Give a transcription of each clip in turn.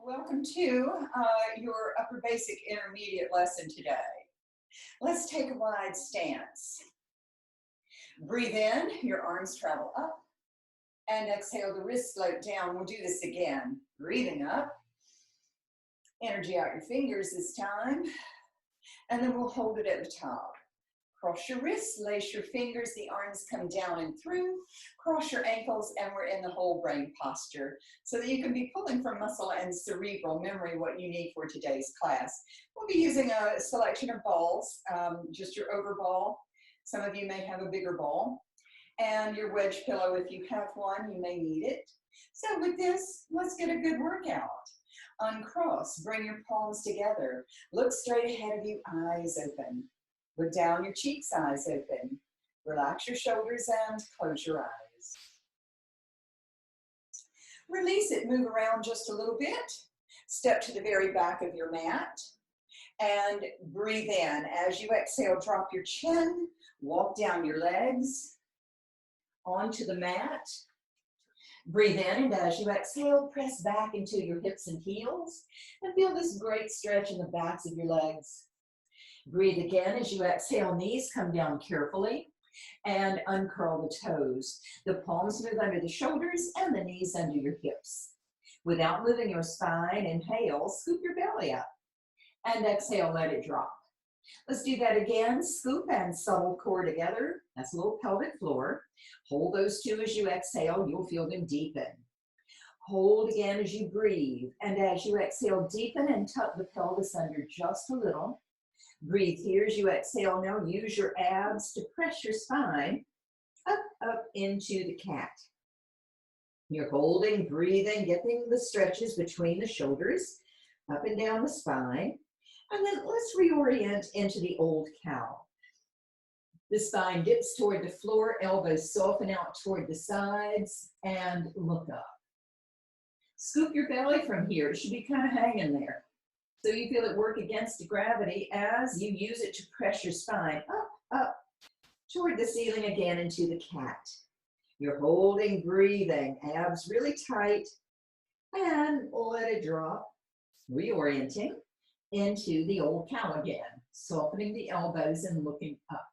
Welcome to your upper basic intermediate lesson today. Let's take a wide stance. Breathe in, your arms travel up, and exhale, the wrists float down. We'll do this again. Breathing up, energy out your fingers this time, and then we'll hold it at the top. Cross your wrists, lace your fingers, the arms come down and through, cross your ankles, and we're in the whole brain posture so that you can be pulling from muscle and cerebral memory what you need for today's class. We'll be using a selection of balls, just your over ball. Some of you may have a bigger ball, and your wedge pillow. If you have one, you may need it. So with this, let's get a good workout. Uncross, bring your palms together, look straight ahead of you, eyes open. Look down your cheeks, eyes open. Relax your shoulders and close your eyes. Release it, move around just a little bit. Step to the very back of your mat and breathe in. As you exhale, drop your chin, walk down your legs onto the mat. Breathe in, and as you exhale, press back into your hips and heels and feel this great stretch in the backs of your legs. Breathe again as you exhale, knees come down carefully and uncurl the toes. The palms move under the shoulders and the knees under your hips. Without moving your spine, inhale, scoop your belly up. And exhale, let it drop. Let's do that again. Scoop and subtle core together. That's a little pelvic floor. Hold those two as you exhale. You'll feel them deepen. Hold again as you breathe. And as you exhale, deepen and tuck the pelvis under just a little. Breathe here as you exhale. Now use your abs to press your spine up into the cat. You're holding, breathing, getting the stretches between the shoulders, up and down the spine. And then let's reorient into the old cow. The spine dips toward the floor, elbows soften out toward the sides, and look up. Scoop your belly from here. It should be kind of hanging there. So you feel it work against gravity as you use it to press your spine up toward the ceiling again into the cat. You're holding, breathing, abs really tight, and let it drop, reorienting into the old cow again, softening the elbows and looking up.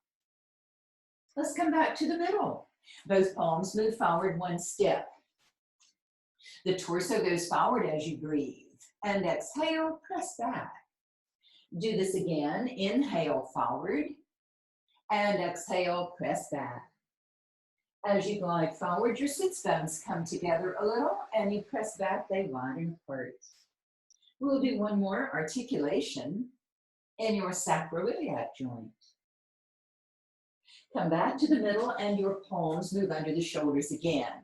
Let's come back to the middle. Both palms move forward one step. The torso goes forward as you breathe. And exhale, press back. Do this again. Inhale, forward. And exhale, press back. As you glide forward, your sits bones come together a little, and you press back, they widen apart. We'll do one more articulation in your sacroiliac joint. Come back to the middle, and your palms move under the shoulders again.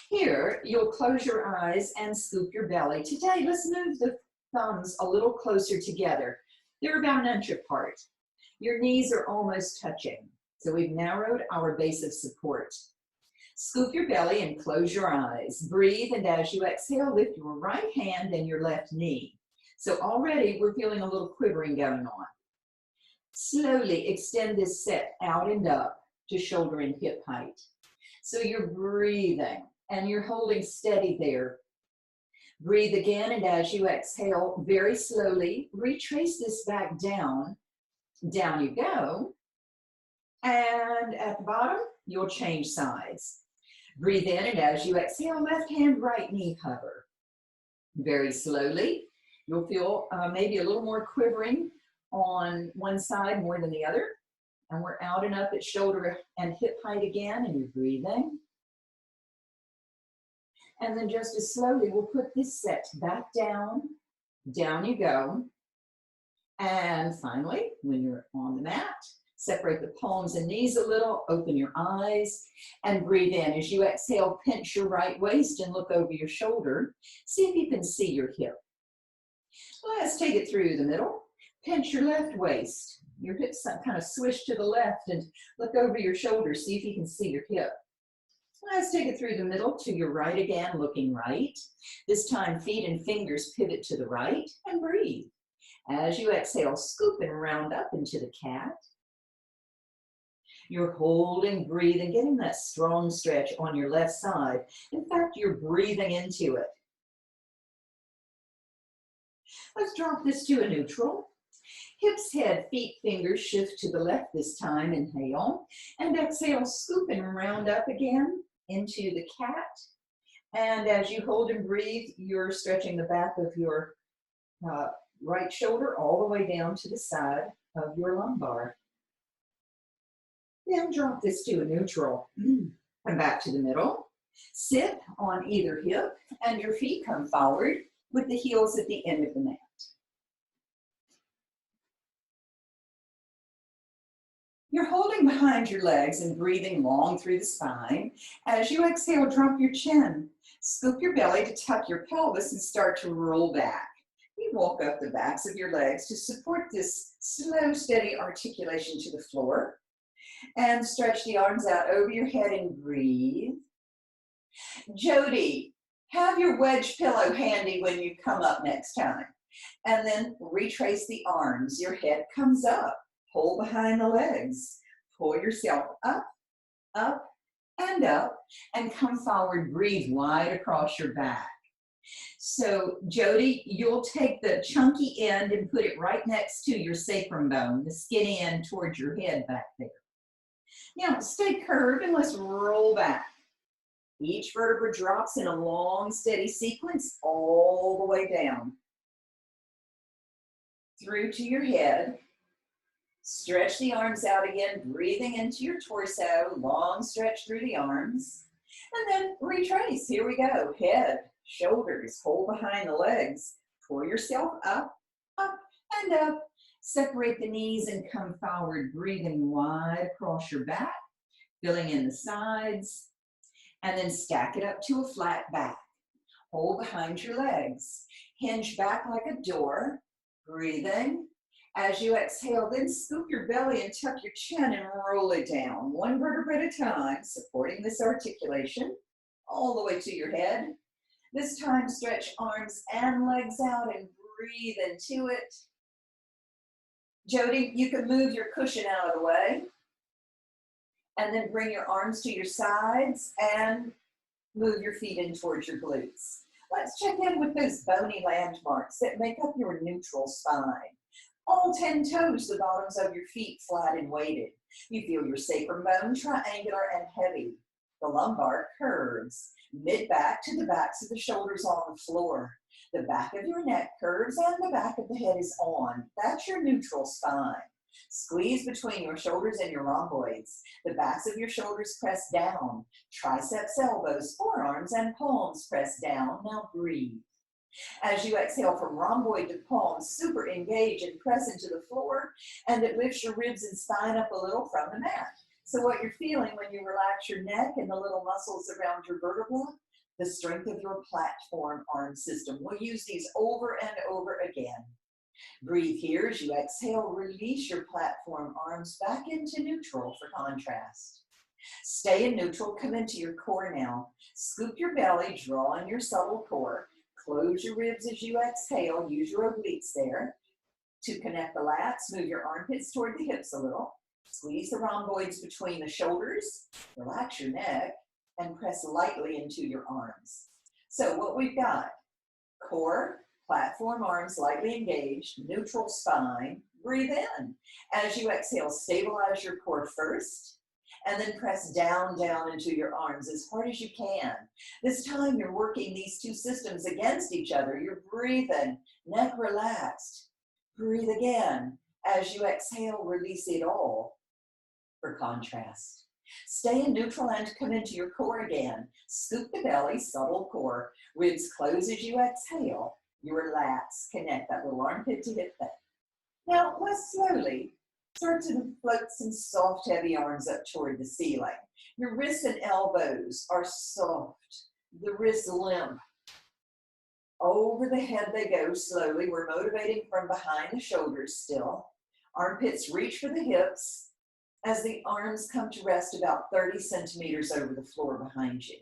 Here, you'll close your eyes and scoop your belly. Today, let's move the thumbs a little closer together. They're about an inch apart. Your knees are almost touching. So we've narrowed our base of support. Scoop your belly and close your eyes. Breathe, and as you exhale, lift your right hand and your left knee. So already we're feeling a little quivering going on. Slowly extend this set out and up to shoulder and hip height. So you're breathing and you're holding steady there. Breathe again, and as you exhale, very slowly, retrace this back down. Down you go. And at the bottom, you'll change sides. Breathe in, and as you exhale, left hand, right knee hover. Very slowly, you'll feel maybe a little more quivering on one side more than the other. And we're out and up at shoulder and hip height again, and you're breathing. And then just as slowly, we'll put this set back down. Down you go. And finally, when you're on the mat, separate the palms and knees a little, open your eyes, and breathe in. As you exhale, pinch your right waist and look over your shoulder. See if you can see your hip. Let's take it through the middle. Pinch your left waist. Your hips kind of swish to the left and look over your shoulder. See if you can see your hip. Let's take it through the middle to your right again, looking right. This time, feet and fingers pivot to the right and breathe. As you exhale, scoop and round up into the cat. You're holding, breathing, getting that strong stretch on your left side. In fact, you're breathing into it. Let's drop this to a neutral. Hips, head, feet, fingers shift to the left this time. Inhale. And exhale, scoop and round up again into the cat. And as you hold and breathe, you're stretching the back of your right shoulder all the way down to the side of your lumbar. Then drop this to a neutral. Come back to the middle. Sit on either hip and your feet come forward with the heels at the end of the mat. You're holding behind your legs and breathing long through the spine. As you exhale, drop your chin. Scoop your belly to tuck your pelvis and start to roll back. You walk up the backs of your legs to support this slow, steady articulation to the floor. And stretch the arms out over your head and breathe. Jody, have your wedge pillow handy when you come up next time. And then retrace the arms. Your head comes up. Pull behind the legs. Pull yourself up, up, and come forward. Breathe wide across your back. So, Jody, you'll take the chunky end and put it right next to your sacrum bone, the skinny end towards your head back there. Now, stay curved and let's roll back. Each vertebra drops in a long, steady sequence all the way down. Through to your head. Stretch the arms out again, breathing into your torso, long stretch through the arms. And then retrace, here we go. Head, shoulders, hold behind the legs. Pull yourself up, up, and up. Separate the knees and come forward, breathing wide across your back, filling in the sides, and then stack it up to a flat back. Hold behind your legs. Hinge back like a door, breathing. As you exhale, then scoop your belly and tuck your chin and roll it down, one vertebra at a time, supporting this articulation all the way to your head. This time, stretch arms and legs out and breathe into it. Jody, you can move your cushion out of the way and then bring your arms to your sides and move your feet in towards your glutes. Let's check in with those bony landmarks that make up your neutral spine. All 10 toes, the bottoms of your feet flat and weighted. You feel your sacrum bone triangular and heavy. The lumbar curves, mid-back to the backs of the shoulders on the floor. The back of your neck curves and the back of the head is on. That's your neutral spine. Squeeze between your shoulders and your rhomboids. The backs of your shoulders press down. Triceps, elbows, forearms, and palms press down. Now breathe. As you exhale from rhomboid to palm, super engage and press into the floor, and it lifts your ribs and spine up a little from the mat. So what you're feeling when you relax your neck and the little muscles around your vertebra, the strength of your platform arm system. We'll use these over and over again. Breathe here as you exhale, release your platform arms back into neutral for contrast. Stay in neutral, come into your core now. Scoop your belly, draw in your subtle core. Close your ribs as you exhale, use your obliques there. To connect the lats, move your armpits toward the hips a little. Squeeze the rhomboids between the shoulders, relax your neck, and press lightly into your arms. So what we've got, core, platform arms lightly engaged, neutral spine, breathe in. As you exhale, stabilize your core first, and then press down, down into your arms as hard as you can. This time you're working these two systems against each other. You're breathing, neck relaxed. Breathe again. As you exhale, release it all for contrast. Stay in neutral and come into your core again. Scoop the belly, subtle core. Ribs close as you exhale. Your lats connect that little armpit to hip thing. Now, let's slowly start to float some soft, heavy arms up toward the ceiling. Your wrists and elbows are soft. The wrists limp. Over the head they go slowly. We're motivating from behind the shoulders still. Armpits reach for the hips as the arms come to rest about 30 centimeters over the floor behind you.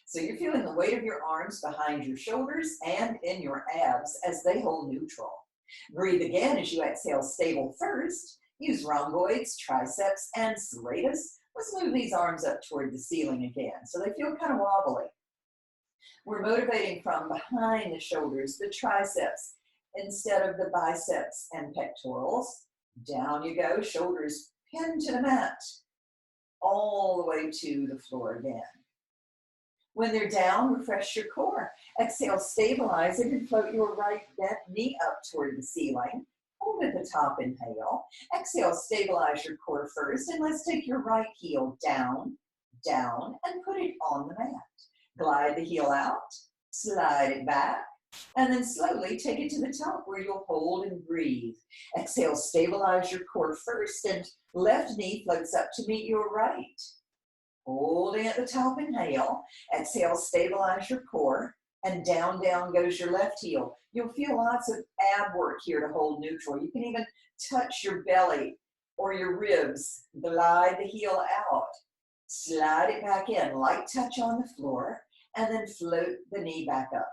So you're feeling the weight of your arms behind your shoulders and in your abs as they hold neutral. Breathe again as you exhale, stable first. Use rhomboids, triceps, and serratus. Let's move these arms up toward the ceiling again so they feel kind of wobbly. We're motivating from behind the shoulders, the triceps, instead of the biceps and pectorals. Down you go, shoulders pinned to the mat, all the way to the floor again. When they're down, refresh your core. Exhale, stabilize it and float your right knee up toward the ceiling. Hold at the top, inhale. Exhale, stabilize your core first, and let's take your right heel down, down, and put it on the mat. Glide the heel out, slide it back, and then slowly take it to the top where you'll hold and breathe. Exhale, stabilize your core first, and left knee floats up to meet your right. Holding at the top, inhale. Exhale, stabilize your core, and down, down goes your left heel. You'll feel lots of ab work here to hold neutral. You can even touch your belly or your ribs. Glide the heel out. Slide it back in, light touch on the floor, and then float the knee back up.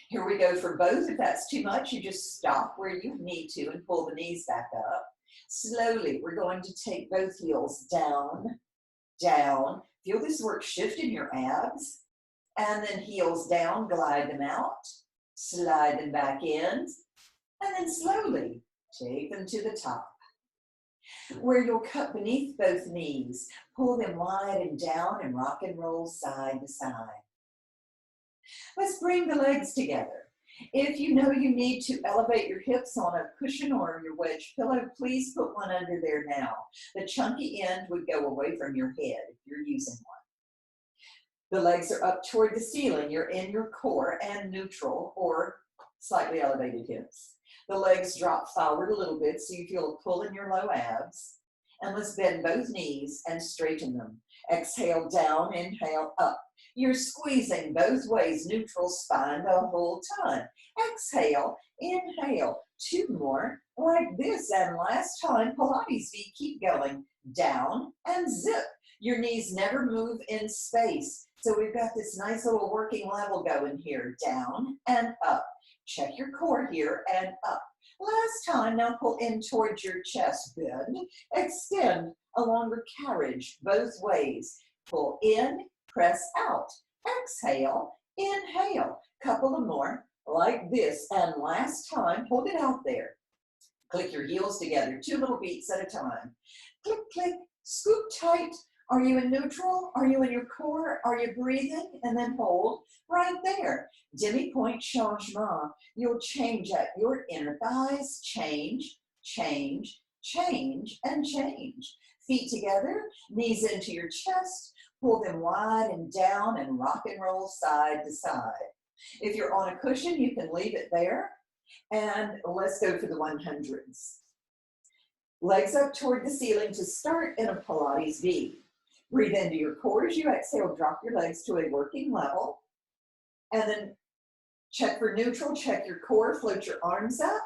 Here we go for both. If that's too much, you just stop where you need to and pull the knees back up. Slowly, we're going to take both heels down, down. Feel this work shift in your abs. And then heels down, glide them out, slide them back in, and then slowly take them to the top. Where you'll cut beneath both knees, pull them wide and down and rock and roll side to side. Let's bring the legs together. If you know you need to elevate your hips on a cushion or your wedge pillow, please put one under there now. The chunky end would go away from your head if you're using one. The legs are up toward the ceiling. You're in your core and neutral or slightly elevated hips. The legs drop forward a little bit so you feel a pull in your low abs. And let's bend both knees and straighten them. Exhale down, inhale up. You're squeezing both ways, neutral spine the whole time. Exhale, inhale. Two more like this. And last time, Pilates V, keep going. Down and zip. Your knees never move in space. So we've got this nice little working level going here. Down and up. Check your core here and up. Last time, now pull in towards your chest. Bend, extend a longer carriage both ways. Pull in, press out. Exhale, inhale. Couple of more like this. And last time, hold it out there. Click your heels together, 2 little beats at a time. Click, click, scoop tight. Are you in neutral? Are you in your core? Are you breathing? And then hold right there. Demi-point changement. You'll change at your inner thighs. Change, change, change, and change. Feet together, knees into your chest. Pull them wide and down and rock and roll side to side. If you're on a cushion, you can leave it there. And let's go for the 100s. Legs up toward the ceiling to start in a Pilates V. Breathe into your core as you exhale, drop your legs to a working level. And then check for neutral, check your core, float your arms up.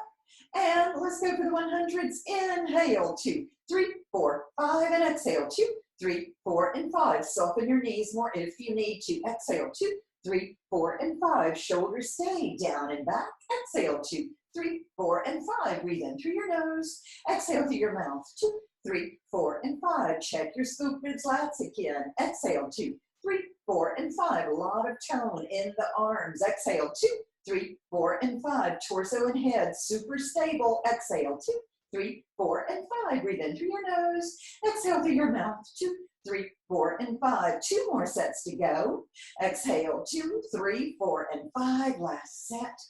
And let's go for the 100s. Inhale, 2, 3, 4, 5, and exhale, 2, 3, 4, and 5. Soften your knees more if you need to. Exhale, 2, 3, 4, and 5. Shoulders stay down and back. Exhale, 2, 3, 4, and 5. Breathe in through your nose. Exhale through your mouth. 2, 3, 4, and 5. Check your scooped lats again. Exhale, 2, 3, 4, and 5. A lot of tone in the arms. Exhale, 2, 3, 4, and 5. Torso and head super stable. Exhale, 2, 3, 4, and 5. Breathe in through your nose. Exhale through your mouth. 2, 3, 4, and 5. 2 more sets to go. Exhale, 2, 3, 4, and 5. Last set.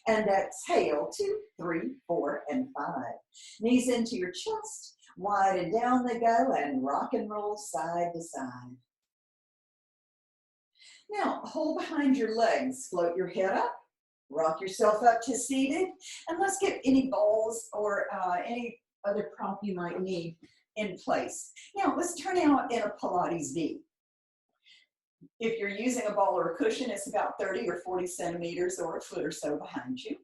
And exhale, 2, 3, 4, and 5. Knees into your chest. Wide and down they go, and rock and roll side to side. Now, hold behind your legs. Float your head up. Rock yourself up to seated. And let's get any balls or any other prop you might need in place. Now, let's turn out in a Pilates V. If you're using a ball or a cushion, it's about 30 or 40 centimeters or a foot or so behind you.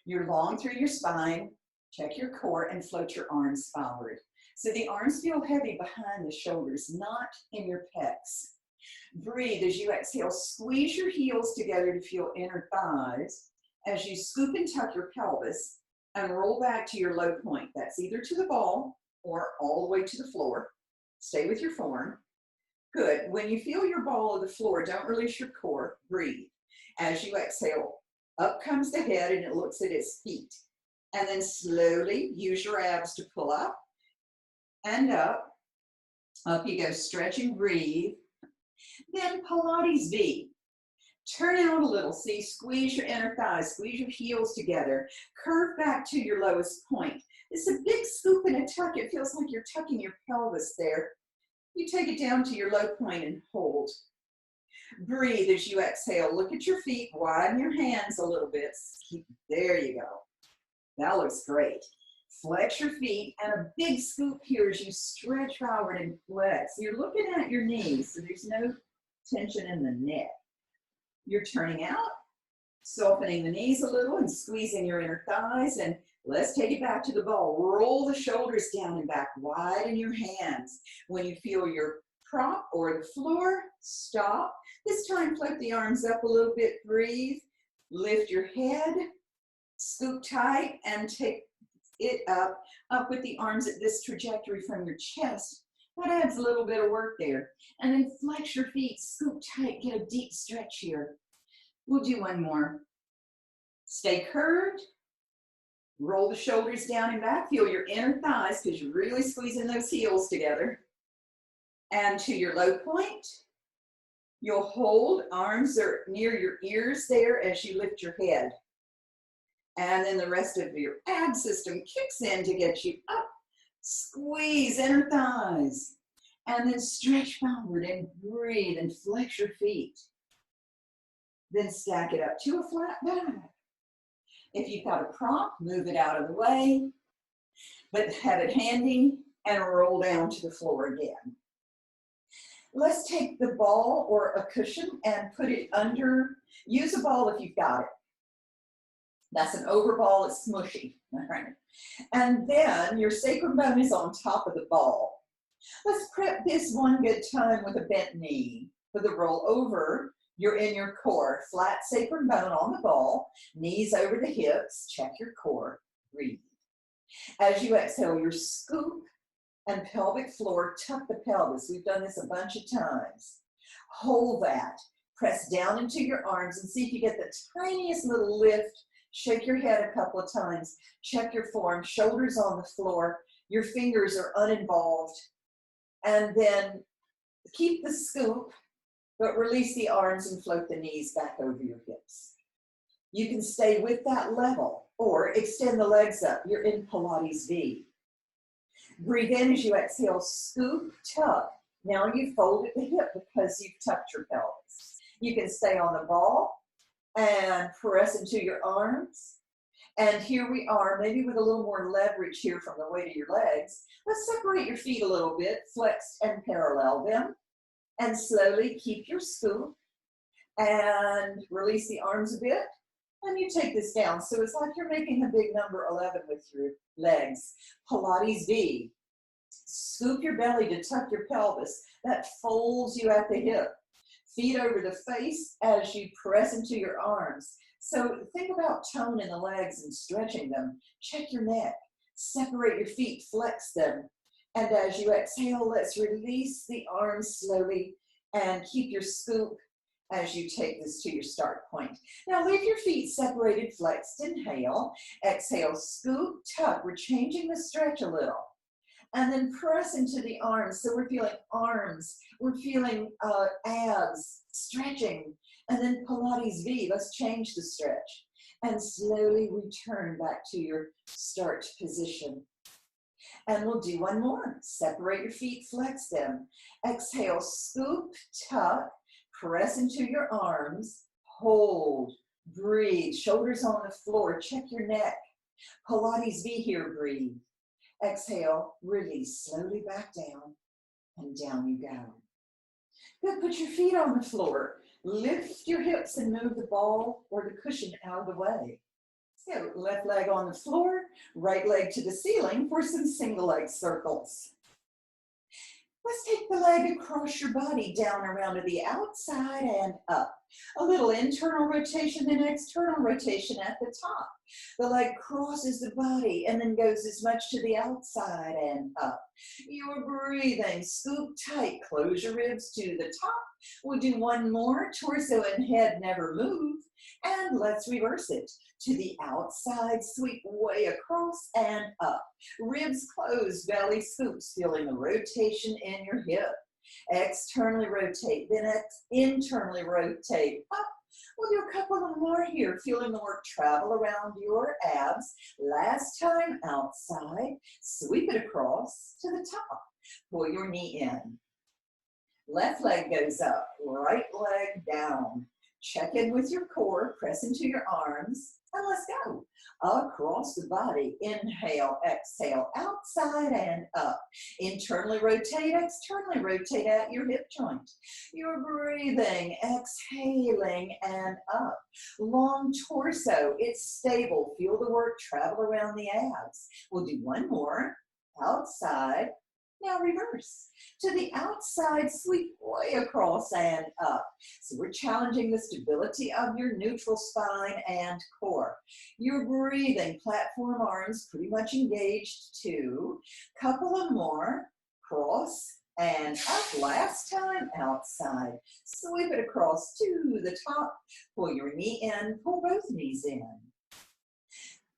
You're long through your spine. Check your core and float your arms forward. So the arms feel heavy behind the shoulders, not in your pecs. Breathe as you exhale. Squeeze your heels together to feel inner thighs as you scoop and tuck your pelvis and roll back to your low point. That's either to the ball or all the way to the floor. Stay with your form. Good. When you feel your ball or the floor, don't release your core. Breathe. As you exhale, Up comes the head and it looks at its feet. And then slowly use your abs to pull up and up. Up you go, stretch and breathe. Then Pilates V. Turn out a little, see, squeeze your inner thighs, squeeze your heels together, curve back to your lowest point. It's a big scoop and a tuck. It feels like you're tucking your pelvis there. You take it down to your low point and hold. Breathe as you exhale. Look at your feet, widen your hands a little bit. There you go. That looks great. Flex your feet and a big scoop here as you stretch forward and flex. You're looking at your knees, so there's no tension in the neck. You're turning out, softening the knees a little and squeezing your inner thighs. And let's take it back to the ball. Roll the shoulders down and back, widen your hands. When you feel your prop or the floor, stop. This time, flip the arms up a little bit, breathe. Lift your head, scoop tight, and take it up with the arms at this trajectory from your chest. That adds a little bit of work there. And then flex your feet, scoop tight, get a deep stretch here. We'll do one more. Stay curved. Roll the shoulders down and back. Feel your inner thighs because you're really squeezing those heels together. And to your low point, you'll hold, arms are near your ears there as you lift your head. And then the rest of your ab system kicks in to get you up. Squeeze inner thighs. And then stretch forward and breathe and flex your feet. Then stack it up to a flat back. If you've got a prop, move it out of the way, but have it handy and roll down to the floor again. Let's take the ball or a cushion and put it under. Use a ball if you've got it. That's an over ball, it's smushy. All right. And then your sacrum bone is on top of the ball. Let's prep this one good time with a bent knee. For the roll over, you're in your core. Flat sacrum bone on the ball, knees over the hips, check your core, breathe. As you exhale, your scoop and pelvic floor, tuck the pelvis. We've done this a bunch of times. Hold that. Press down into your arms and see if you get the tiniest little lift. Shake your head a couple of times. Check your form, shoulders on the floor. Your fingers are uninvolved. And then keep the scoop, but release the arms and float the knees back over your hips. You can stay with that level or extend the legs up. You're in Pilates V. Breathe in as you exhale, scoop, tuck. Now you've folded the hip because you've tucked your pelvis. You can stay on the ball and press into your arms. And here we are, maybe with a little more leverage here from the weight of your legs. Let's separate your feet a little bit, flex and parallel them. And slowly keep your scoop and release the arms a bit. And you take this down. So it's like you're making a big number 11 with your legs. Pilates V. Scoop your belly to tuck your pelvis. That folds you at the hip. Feet over the face as you press into your arms. So think about tone in the legs and stretching them. Check your neck. Separate your feet, flex them. And as you exhale, let's release the arms slowly and keep your scoop as you take this to your start point. Now leave your feet separated, flexed, inhale. Exhale, scoop, tuck. We're changing the stretch a little. And then press into the arms. So we're feeling arms. We're feeling abs, stretching. And then Pilates V. Let's change the stretch. And slowly return back to your start position. And we'll do one more. Separate your feet, flex them. Exhale, scoop, tuck, press into your arms, hold, breathe, shoulders on the floor, check your neck. Pilates V here, breathe. Exhale, release, slowly back down, and down you go. Good, put your feet on the floor. Lift your hips and move the ball or the cushion out of the way. So left leg on the floor, right leg to the ceiling for some single leg circles. Let's take the leg across your body, down around to the outside and up. A little internal rotation, then external rotation at the top. The leg crosses the body and then goes as much to the outside and up. You're breathing, scoop tight, close your ribs to the top. We'll do one more, torso and head never move. And let's reverse it. To the outside, sweep way across and up. Ribs closed, belly scoops, feeling the rotation in your hip. Externally rotate, then internally rotate up. We'll do a couple of more here, feeling the work travel around your abs. Last time outside, sweep it across to the top. Pull your knee in. Left leg goes up, right leg down. Check in with your core, press into your arms, and let's go. Across the body, inhale, exhale, outside and up. Internally rotate, externally rotate at your hip joint. You're breathing, exhaling and up. Long torso, it's stable. Feel the work travel around the abs. We'll do one more, outside. Now reverse. To the outside, sweep way across and up. So we're challenging the stability of your neutral spine and core. You're breathing, platform arms pretty much engaged too. Couple of more, cross and up. Last time, outside. Sweep it across to the top. Pull your knee in, pull both knees in.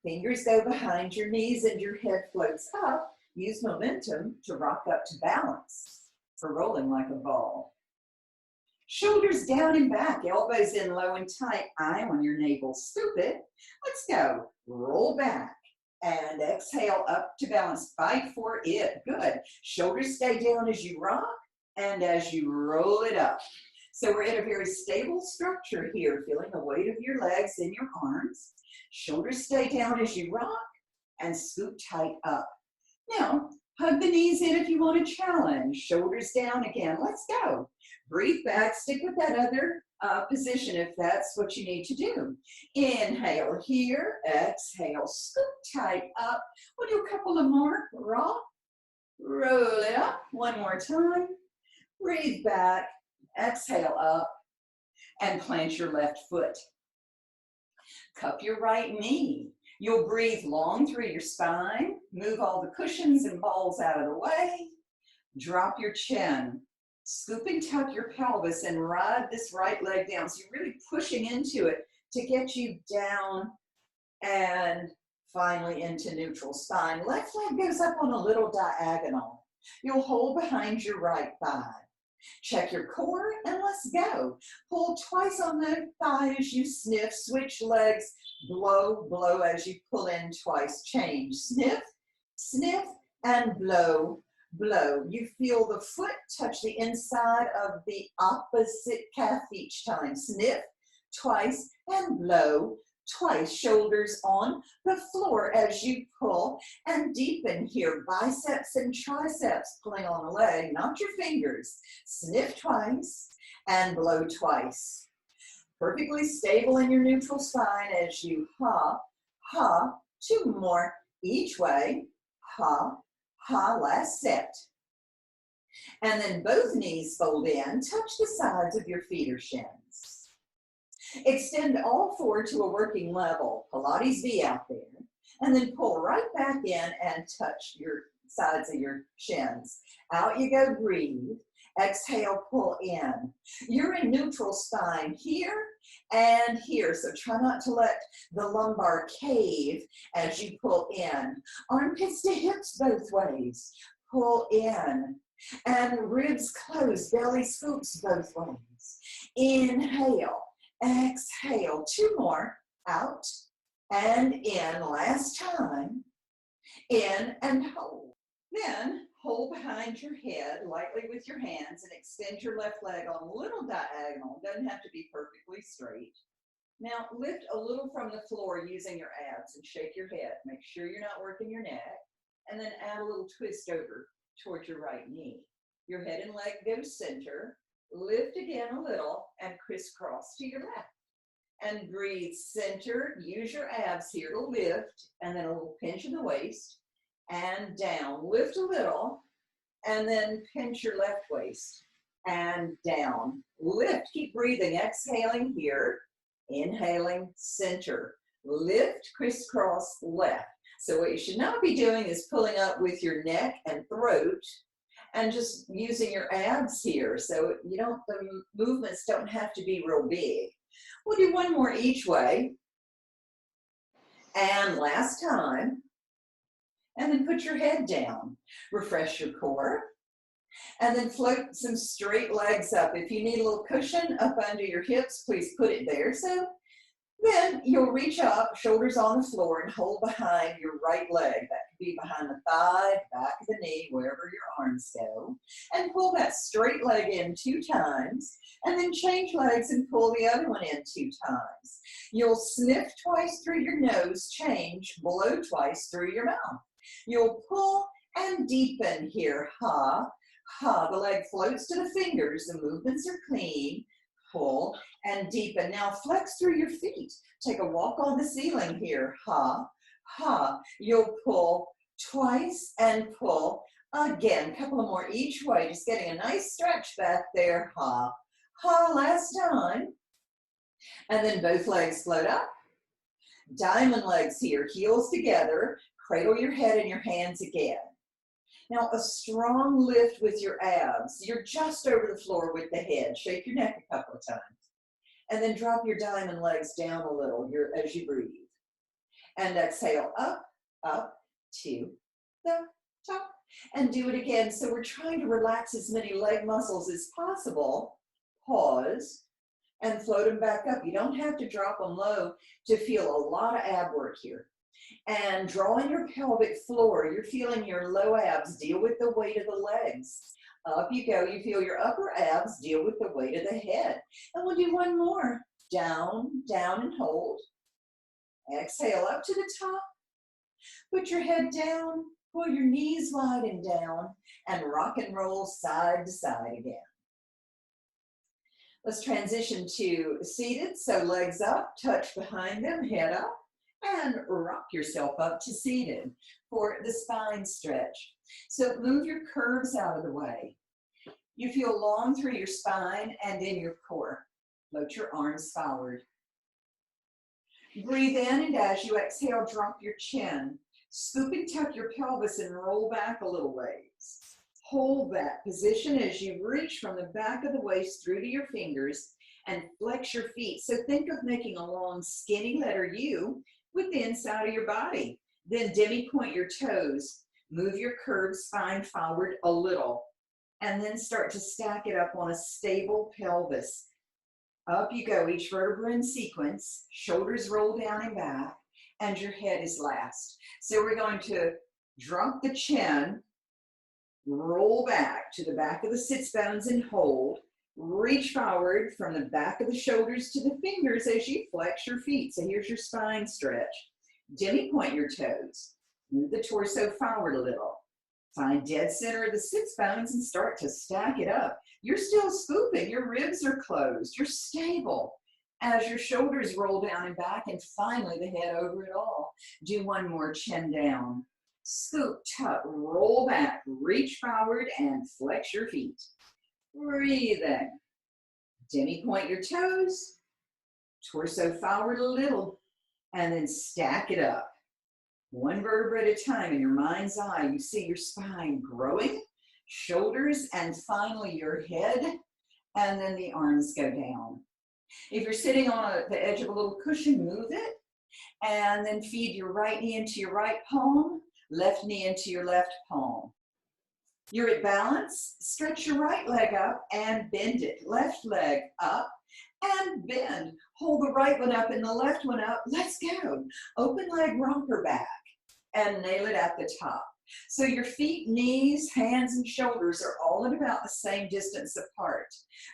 Fingers go behind your knees and your head floats up. Use momentum to rock up to balance for rolling like a ball. Shoulders down and back, elbows in low and tight, eye on your navel. Scoop it. Let's go. Roll back and exhale up to balance. Fight for it. Good. Shoulders stay down as you rock and as you roll it up. So we're in a very stable structure here, feeling the weight of your legs in your arms. Shoulders stay down as you rock and scoop tight up. Now, hug the knees in if you want a challenge. Shoulders down again. Let's go. Breathe back. Stick with that other position if that's what you need to do. Inhale here. Exhale. Scoop tight up. We'll do a couple of more. Rock. Roll it up. One more time. Breathe back. Exhale up. And plant your left foot. Cup your right knee. You'll breathe long through your spine, move all the cushions and balls out of the way, drop your chin, scoop and tuck your pelvis and ride this right leg down. So you're really pushing into it to get you down and finally into neutral spine. Left leg goes up on a little diagonal. You'll hold behind your right thigh. Check your core and let's go. Pull twice on the thigh as you sniff. Switch legs. Blow, blow as you pull in twice. Change. Sniff, sniff, and blow, blow. You feel the foot touch the inside of the opposite calf each time. Sniff twice and blow twice. Shoulders on the floor as you pull and deepen here. Biceps and triceps pulling on the leg, not your fingers. Sniff twice and blow twice. Perfectly stable in your neutral spine as you ha, ha. Two more each way. Ha, ha. Last set. And then both knees fold in. Touch the sides of your feet or shins. Extend all four to a working level. Pilates V out there. And then pull right back in and touch your sides of your shins. Out you go, breathe. Exhale, pull in. You're in neutral spine here and here, so try not to let the lumbar cave as you pull in. Armpits to hips both ways. Pull in. And ribs close, belly scoops both ways. Inhale, exhale. Two more. Out and in. Last time. In and hold. Then hold behind your head lightly with your hands and extend your left leg on a little diagonal. Doesn't have to be perfectly straight. Now lift a little from the floor using your abs and shake your head. Make sure you're not working your neck. And then add a little twist over towards your right knee. Your head and leg go center. Lift again a little and crisscross to your left. And breathe center. Use your abs here to lift. And then a little pinch in the waist. And down. Lift a little. And then pinch your left waist. and down. Lift, keep breathing, exhaling here, inhaling, center. Lift, crisscross, left. So what you should not be doing is pulling up with your neck and throat and just using your abs here. So the movements don't have to be real big. We'll do one more each way. And last time. And then put your head down. Refresh your core. And then float some straight legs up. If you need a little cushion up under your hips, please put it there. So then you'll reach up, shoulders on the floor, and hold behind your right leg. That could be behind the thigh, back of the knee, wherever your arms go. And pull that straight leg in 2 times. And then change legs and pull the other one in 2 times. You'll sniff twice through your nose, change, blow twice through your mouth. You'll pull and deepen here. Ha, ha. The leg floats to the fingers. The movements are clean. Pull and deepen. Now flex through your feet. Take a walk on the ceiling here. Ha, ha. You'll pull twice and pull again. A couple of more each way. Just getting a nice stretch back there. Ha, ha. Last time. And then both legs float up. Diamond legs here. Heels together. Cradle your head in your hands again. Now a strong lift with your abs. You're just over the floor with the head. Shake your neck a couple of times. And then drop your diamond legs down a little as you breathe. And exhale up, up to the top. And do it again. So we're trying to relax as many leg muscles as possible. Pause and float them back up. You don't have to drop them low to feel a lot of ab work here. And drawing your pelvic floor, you're feeling your low abs deal with the weight of the legs. Up you go, you feel your upper abs deal with the weight of the head. And we'll do one more. Down, down and hold. Exhale up to the top. Put your head down, pull your knees wide and down, and rock and roll side to side again. Let's transition to seated. So legs up, touch behind them, head up. And rock yourself up to seated for the spine stretch. So move your curves out of the way. You feel long through your spine and in your core. Float your arms forward. Breathe in, and as you exhale, drop your chin. Scoop and tuck your pelvis and roll back a little ways. Hold that position as you reach from the back of the waist through to your fingers and flex your feet. So think of making a long, skinny letter U with the inside of your body. Then demi-point your toes. Move your curved spine forward a little. And then start to stack it up on a stable pelvis. Up you go, each vertebra in sequence. Shoulders roll down and back. And your head is last. So we're going to drop the chin. Roll back to the back of the sits bones and hold. Reach forward from the back of the shoulders to the fingers as you flex your feet. So here's your spine stretch. Demi-point your toes. Move the torso forward a little. Find dead center of the sits bones and start to stack it up. You're still scooping. Your ribs are closed. You're stable. As your shoulders roll down and back, and finally the head over it all. Do one more, chin down. Scoop, tuck, roll back, reach forward, and flex your feet. Breathe in. Demi-point your toes, torso forward a little, and then stack it up. One vertebra at a time. In your mind's eye, you see your spine growing, shoulders, and finally your head, and then the arms go down. If you're sitting on the edge of a little cushion, move it, and then feed your right knee into your right palm, left knee into your left palm. You're at balance, stretch your right leg up and bend it. Left leg up and bend. Hold the right one up and the left one up. Let's go. Open leg romper back and nail it at the top. So your feet, knees, hands, and shoulders are all at about the same distance apart.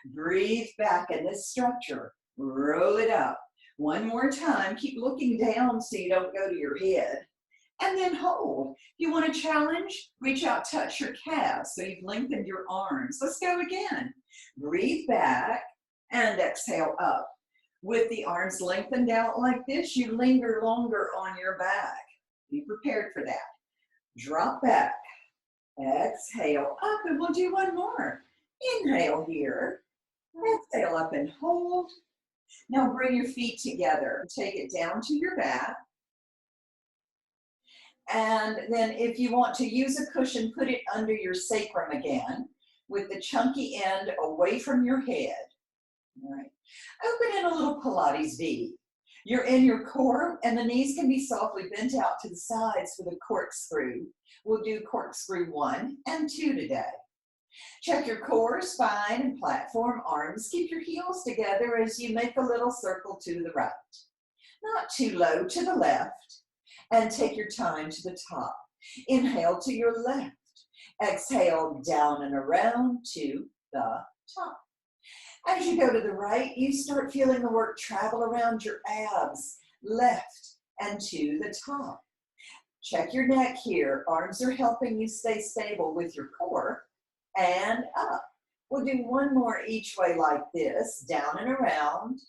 Breathe back in this structure. Roll it up. One more time. Keep looking down so you don't go to your head. And then hold. If you want to challenge, reach out, touch your calves so you've lengthened your arms. Let's go again. Breathe back and exhale up. With the arms lengthened out like this, you linger longer on your back. Be prepared for that. Drop back. Exhale up, and we'll do one more. Inhale here. Exhale up and hold. Now bring your feet together. Take it down to your back. And then if you want to use a cushion, put it under your sacrum again with the chunky end away from your head. All right. Open in a little Pilates V. You're in your core and the knees can be softly bent out to the sides for the corkscrew. We'll do corkscrew 1 and 2 today. Check your core, spine, and platform arms. Keep your heels together as you make a little circle to the right. Not too low to the left. And take your time to the top. Inhale to your left. Exhale down and around to the top. As you go to the right, you start feeling the work travel around your abs, left and to the top. Check your neck here. Arms are helping you stay stable with your core and up. We'll do one more each way like this, down and around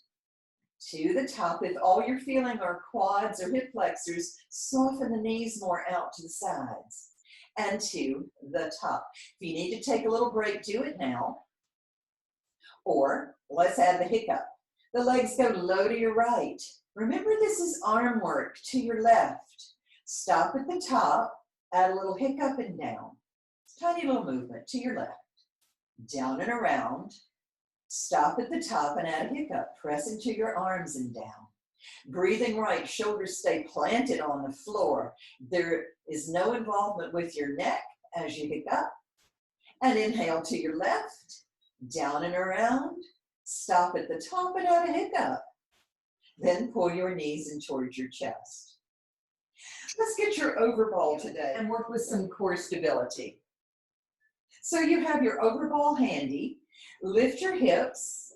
to the top. If all you're feeling are quads or hip flexors, soften the knees more out to the sides and to the top. If you need to take a little break, do it now. Or let's add the hiccup. The legs go low to your right. Remember, this is arm work to your left. Stop at the top, add a little hiccup and down. Tiny little movement to your left. Down and around. Stop at the top and add a hiccup. Press into your arms and down. Breathing right, shoulders stay planted on the floor. There is no involvement with your neck as you hiccup. And inhale to your left. Down and around, stop at the top and add a hiccup. Then pull your knees in towards your chest. Let's get your overball today and work with some core stability. So you have your overball handy, lift your hips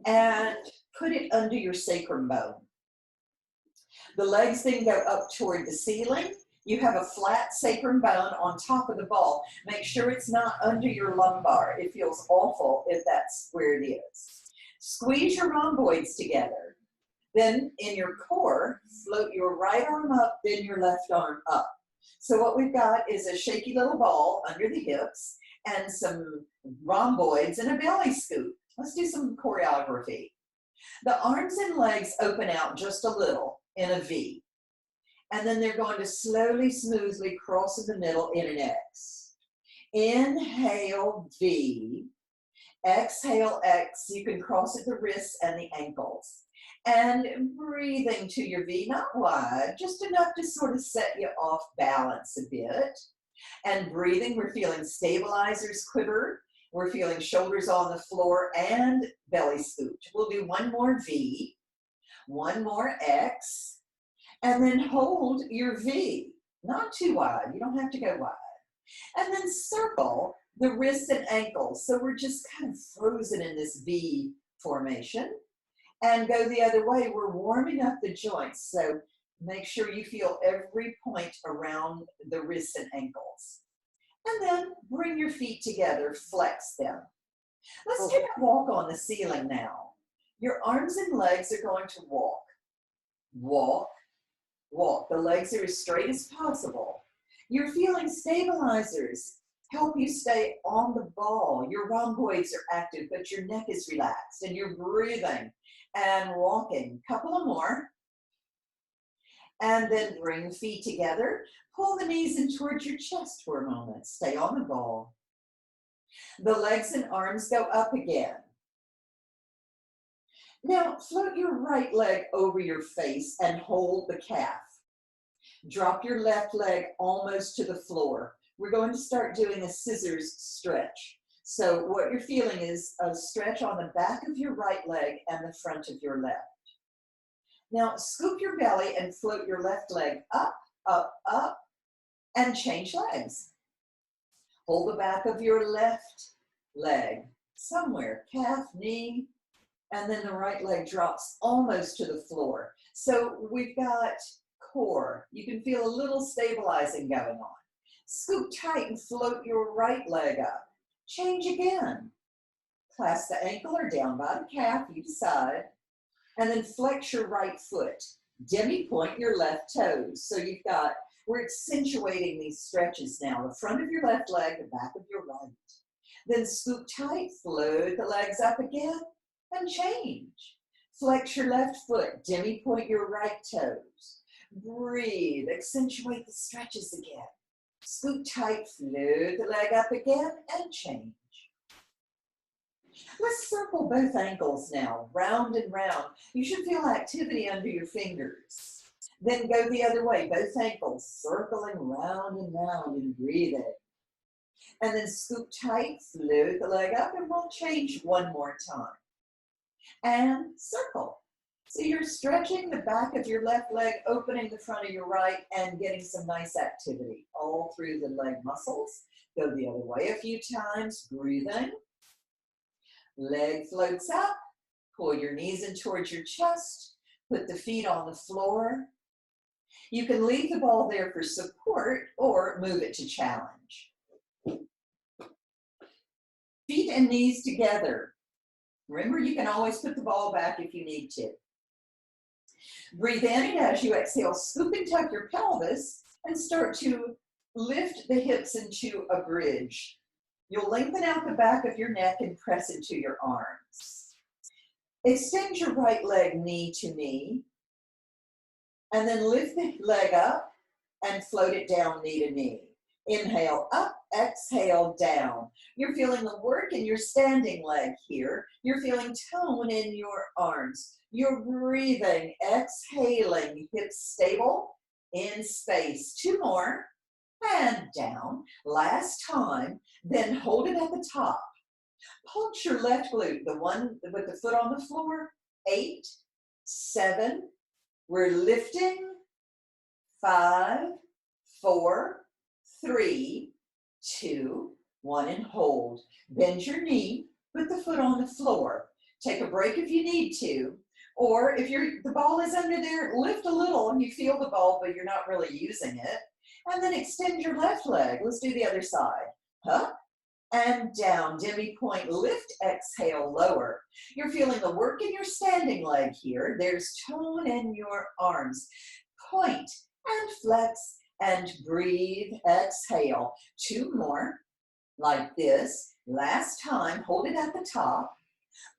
and put it under your sacrum bone. The legs then go up toward the ceiling. You have a flat sacrum bone on top of the ball. Make sure it's not under your lumbar. It feels awful if that's where it is. Squeeze your rhomboids together. Then in your core, float your right arm up, then your left arm up. So what we've got is a shaky little ball under the hips and some rhomboids and a belly scoop. Let's do some choreography. The arms and legs open out just a little in a V. And then they're going to slowly, smoothly cross in the middle in an X. Inhale, V. Exhale, X. You can cross at the wrists and the ankles. And breathing to your V, not wide, just enough to sort of set you off balance a bit. And breathing, we're feeling stabilizers quiver. We're feeling shoulders on the floor and belly scooped. We'll do one more V, one more X. And then hold your V, not too wide, you don't have to go wide. And then circle the wrists and ankles. So we're just kind of frozen in this V formation. And go the other way, we're warming up the joints. So make sure you feel every point around the wrists and ankles. And then bring your feet together, flex them. Let's take a walk on the ceiling now. Your arms and legs are going to walk. Walk. Walk. The legs are as straight as possible. You're feeling stabilizers. Help you stay on the ball. Your rhomboids are active, but your neck is relaxed and you're breathing and walking. Couple of more. And then bring feet together. Pull the knees in towards your chest for a moment. Stay on the ball. The legs and arms go up again. Now, float your right leg over your face and hold the calf. Drop your left leg almost to the floor. We're going to start doing a scissors stretch. So what you're feeling is a stretch on the back of your right leg and the front of your left. Now, scoop your belly and float your left leg up, up, up, and change legs. Hold the back of your left leg somewhere, calf, knee, and then the right leg drops almost to the floor. So we've got core. You can feel a little stabilizing going on. Scoop tight and float your right leg up. Change again. Clasp the ankle or down by the calf, you decide. And then flex your right foot. Demi-point your left toes. So we're accentuating these stretches now. The front of your left leg, the back of your right. Then scoop tight, float the legs up again, and change. Flex your left foot, demi-point your right toes. Breathe, accentuate the stretches again. Scoop tight, float the leg up again, and change. Let's circle both ankles now, round and round. You should feel activity under your fingers. Then go the other way, both ankles circling round and round and breathing. And then scoop tight, float the leg up, and we'll change one more time. And circle. So you're stretching the back of your left leg, opening the front of your right, and getting some nice activity all through the leg muscles. Go the other way a few times, breathing. Leg floats up, pull your knees in towards your chest, put the feet on the floor. You can leave the ball there for support or move it to challenge. Feet and knees together. Remember, you can always put the ball back if you need to. Breathe in, and as you exhale, scoop and tuck your pelvis and start to lift the hips into a bridge. You'll lengthen out the back of your neck and press into your arms. Extend your right leg knee to knee, and then lift the leg up and float it down knee to knee. Inhale up, exhale down. You're feeling the work in your standing leg here. You're feeling tone in your arms. You're breathing, exhaling, hips stable, in space. Two more, and down. Last time, then hold it at the top. Punch your left glute, the one with the foot on the floor. 8, 7, we're lifting. 5, 4, 3, 2, 1, and hold. Bend your knee, put the foot on the floor. Take a break if you need to, or if the ball is under there, lift a little and you feel the ball, but you're not really using it. And then extend your left leg. Let's do the other side. Up and down, demi-point, lift, exhale, lower. You're feeling the work in your standing leg here. There's tone in your arms. Point and flex and breathe, exhale. 2 more, like this. Last time, hold it at the top.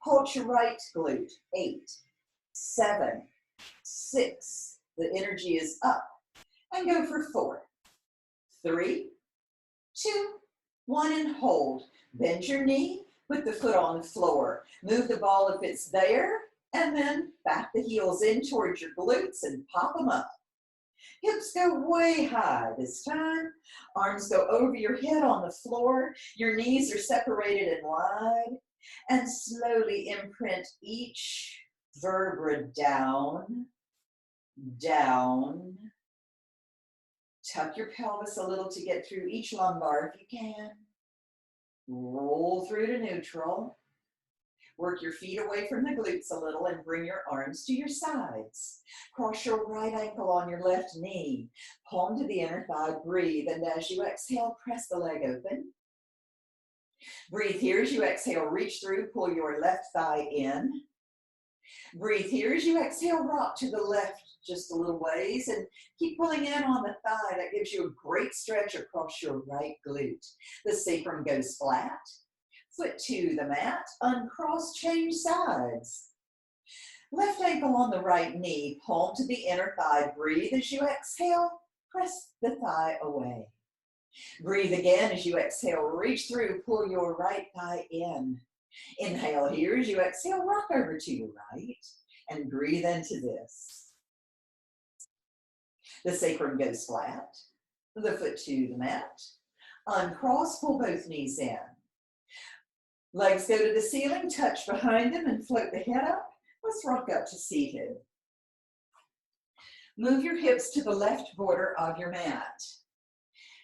Hold your right glute. 8, 7, 6. The energy is up. And go for 4, 3, 2, 1, and hold. Bend your knee, put the foot on the floor. Move the ball if it's there, and then back the heels in towards your glutes and pop them up. Hips go way high this time. Arms go over your head on the floor. Your knees are separated and wide. And slowly imprint each vertebra down, down. Tuck your pelvis a little to get through each lumbar if you can. Roll through to neutral. Work your feet away from the glutes a little and bring your arms to your sides. Cross your right ankle on your left knee. Palm to the inner thigh. Breathe. And as you exhale, press the leg open. Breathe here as you exhale. Reach through. Pull your left thigh in. Breathe here as you exhale. Rock to the left just a little ways and keep pulling in on the thigh. That gives you a great stretch across your right glute. The sacrum goes flat. Foot to the mat, uncross, change sides. Left ankle on the right knee, palm to the inner thigh. Breathe as you exhale, press the thigh away. Breathe again as you exhale, reach through, pull your right thigh in. Inhale here as you exhale, rock over to your right, and breathe into this. The sacrum goes flat, the foot to the mat. Uncross, pull both knees in. Legs go to the ceiling, touch behind them and float the head up. Let's rock up to seated. Move your hips to the left border of your mat.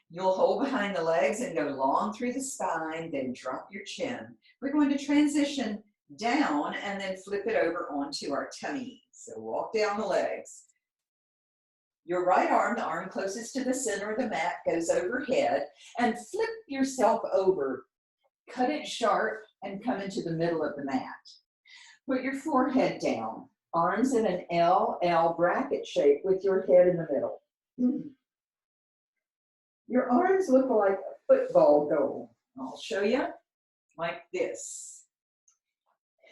You'll hold behind the legs and go long through the spine, then drop your chin. We're going to transition down and then flip it over onto our tummy. So walk down the legs. Your right arm, the arm closest to the center of the mat, goes overhead and flip yourself over. Cut it sharp and come into the middle of the mat. Put your forehead down, arms in an LL bracket shape with your head in the middle. Your arms look like a football goal. I'll show you. like this.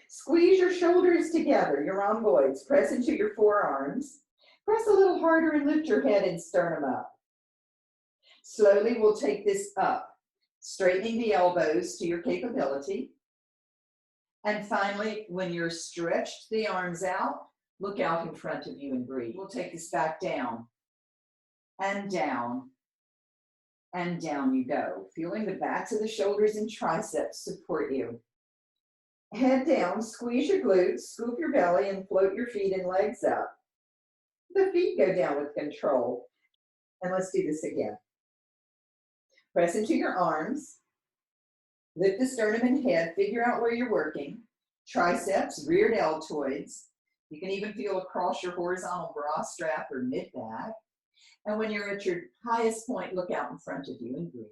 Squeeze your shoulders together, your rhomboids. Press into your forearms. Press a little harder and lift your head and sternum up. Slowly, we'll take this up, straightening the elbows to your capability. And finally, when you're stretched the arms out, look out in front of you and breathe. We'll take this back down and down and down you go, feeling the backs of the shoulders and triceps support you. Head down, squeeze your glutes, scoop your belly, and float your feet and legs up. The feet go down with control. And let's do this again. Press into your arms. Lift the sternum and head. Figure out where you're working. Triceps, rear deltoids. You can even feel across your horizontal bra strap or mid-back. And when you're at your highest point, look out in front of you and breathe.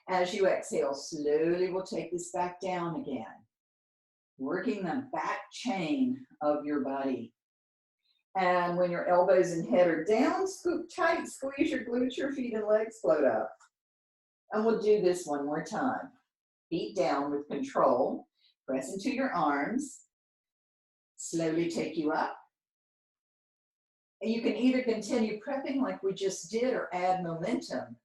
As you exhale, slowly we'll take this back down again. Working the back chain of your body. And when your elbows and head are down, scoop tight, squeeze your glutes, your feet and legs float up. And we'll do this one more time. Feet down with control. Press into your arms. Slowly take you up. And you can either continue prepping like we just did or add momentum.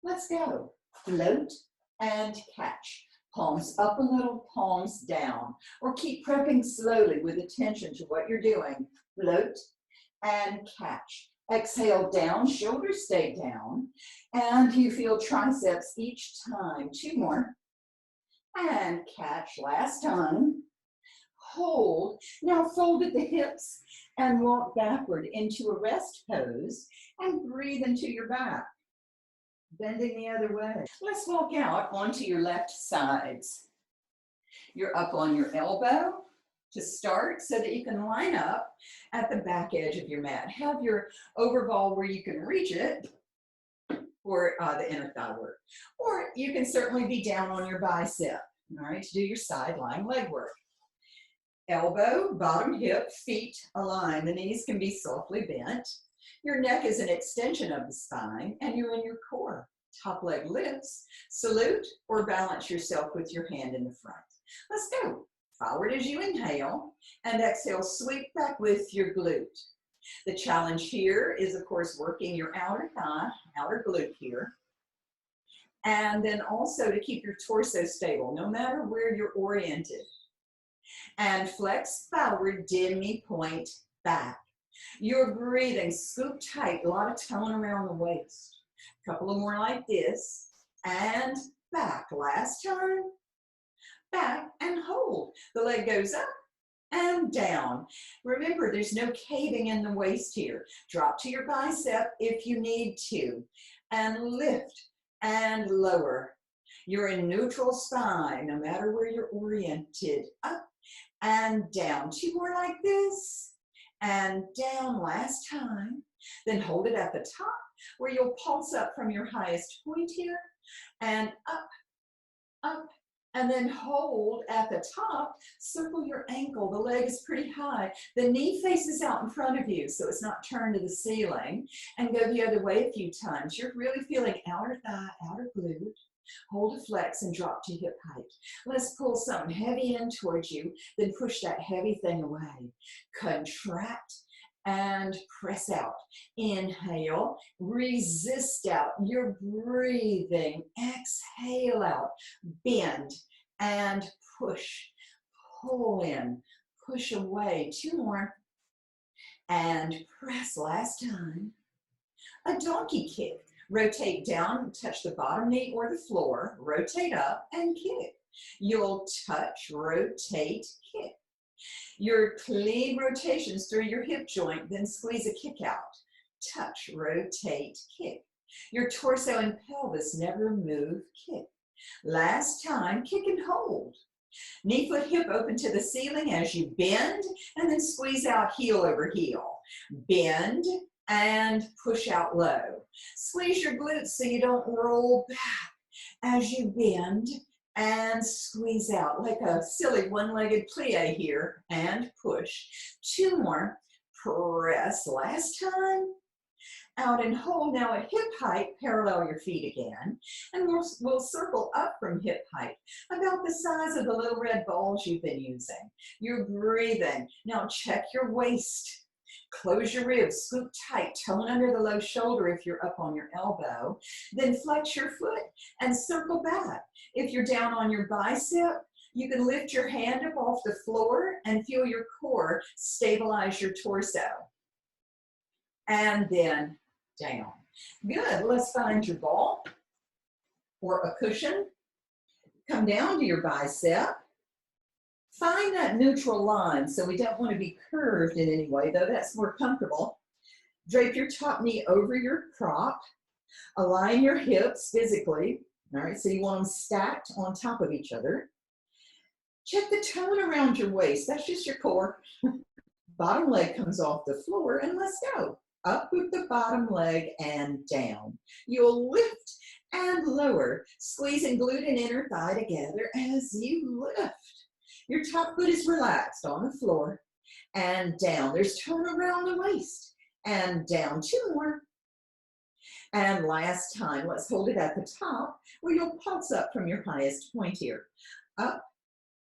Let's go. Float and catch. Palms up a little, palms down. Or keep prepping slowly with attention to what you're doing. Float and catch. Exhale down, shoulders stay down. And you feel triceps each time. Two more. And catch, last time. Hold. Now fold at the hips and walk backward into a rest pose and breathe into your back. Bending the other way. Let's walk out onto your left sides. You're up on your elbow to start so that you can line up at the back edge of your mat. Have your overball where you can reach it for the inner thigh work. Or you can certainly be down on your bicep, all right, to do your side lying leg work. Elbow, bottom hip, feet align. The knees can be softly bent. Your neck is an extension of the spine, and you're in your core. Top leg lifts. Salute or balance yourself with your hand in the front. Let's go. Forward as you inhale, and exhale, sweep back with your glute. The challenge here is, of course, working your outer thigh, outer glute here. And then also to keep your torso stable, no matter where you're oriented. And flex forward, demi point back. You're breathing, scoop tight, a lot of tone around the waist. A couple of more like this, and back. Last time, back and hold. The leg goes up and down. Remember, there's no caving in the waist here. Drop to your bicep if you need to, and lift and lower. You're in neutral spine, no matter where you're oriented. Up and down. Two more like this. And down, last time. Then hold it at the top where you'll pulse up from your highest point here. And up, up, and then hold at the top. Circle your ankle. The leg is pretty high. The knee faces out in front of you, so it's not turned to the ceiling. And go the other way a few times. You're really feeling outer thigh, outer glute. Hold a flex and drop to hip height. Let's pull something heavy in towards you, then push that heavy thing away. Contract and press out. Inhale, resist out. You're breathing. Exhale out. Bend and push. Pull in, push away. Two more. And press, last time. A donkey kick. Rotate down, touch the bottom knee or the floor, rotate up and kick. You'll touch, rotate, kick. Your clean rotations through your hip joint, then squeeze a kick out. Touch, rotate, kick. Your torso and pelvis never move, kick. Last time, kick and hold. Knee, foot, hip open to the ceiling as you bend and then squeeze out heel over heel. Bend and push out low. Squeeze your glutes so you don't roll back as you bend and squeeze out like a silly one-legged plie here and push. Two more. Press. Last time. Out and hold. Now at hip height, parallel your feet again, and we'll circle up from hip height, about the size of the little red balls you've been using. You're breathing. Now check your waist. Close your ribs, scoop tight, tone under the low shoulder if you're up on your elbow. Then flex your foot and circle back. If you're down on your bicep, you can lift your hand up off the floor and feel your core stabilize your torso. And then down. Good. Let's find your ball or a cushion. Come down to your bicep. Find that neutral line, so we don't want to be curved in any way, though that's more comfortable. Drape your top knee over your crop. Align your hips physically. All right, so you want them stacked on top of each other. Check the tone around your waist. That's just your core. Bottom leg comes off the floor, and let's go. Up with the bottom leg and down. You'll lift and lower, squeezing glute and inner thigh together as you lift. Your top foot is relaxed on the floor and down. There's tone around the waist and down. 2 more. And last time, let's hold it at the top where you'll pulse up from your highest point here. Up,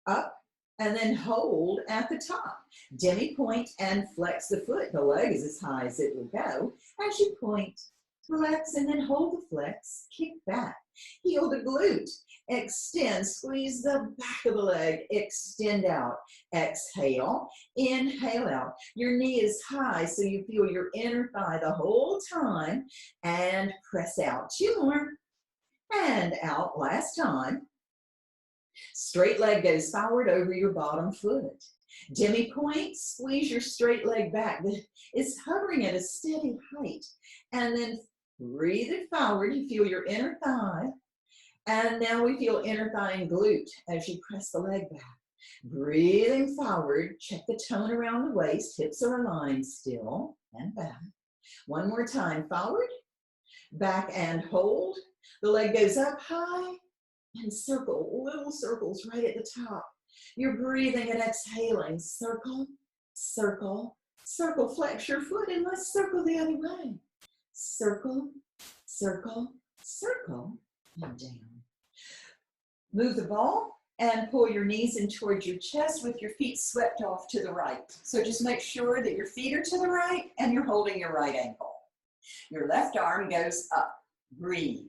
up, and then hold at the top. Demi point and flex the foot. The leg is as high as it will go. As you point, relax and then hold the flex. Kick back. Heel the glute. Extend. Squeeze the back of the leg. Extend out. Exhale. Inhale out. Your knee is high so you feel your inner thigh the whole time. And press out. 2 more. And out. Last time. Straight leg goes forward over your bottom foot. Demi point, squeeze your straight leg back. It's hovering at a steady height. And then breathe it forward. You feel your inner thigh. And now we feel inner thigh and glute as you press the leg back. Breathing forward. Check the tone around the waist. Hips are aligned still. And back. 1 more time. Forward. Back and hold. The leg goes up high. And circle, little circles right at the top. You're breathing and exhaling. Circle, circle, circle. Flex your foot and let's circle the other way. Circle, circle, circle, and down. Move the ball and pull your knees in towards your chest with your feet swept off to the right. So just make sure that your feet are to the right and you're holding your right ankle. Your left arm goes up. Breathe.